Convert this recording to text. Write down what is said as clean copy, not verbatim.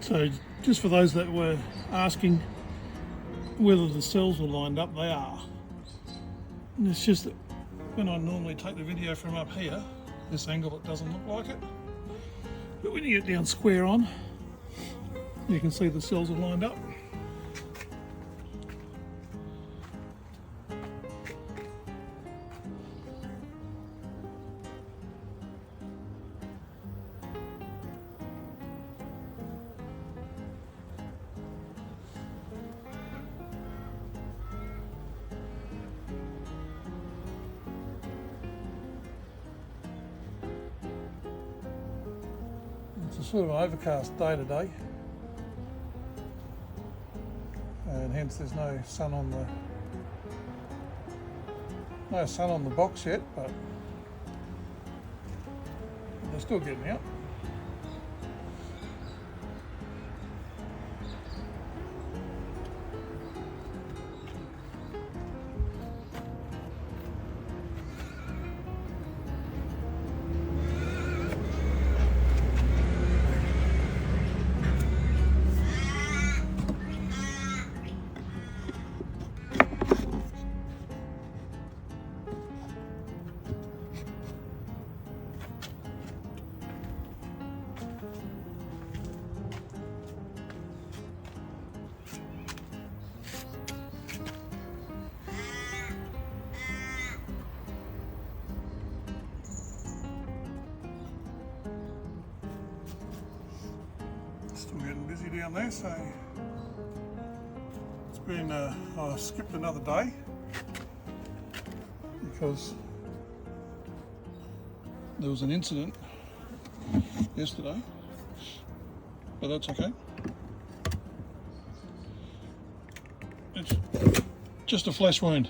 So just for those that were asking whether the cells were lined up, they are. And it's just that when I normally take the video from up here, this angle, it doesn't look like it. But when you get down square on, you can see the cells are lined up. It's a sort of an overcast day today, and hence there's no sun on the box yet, but they're still getting out. Still getting busy down there, so it's been, I skipped another day because there was an incident yesterday, but that's okay. It's just a flesh wound.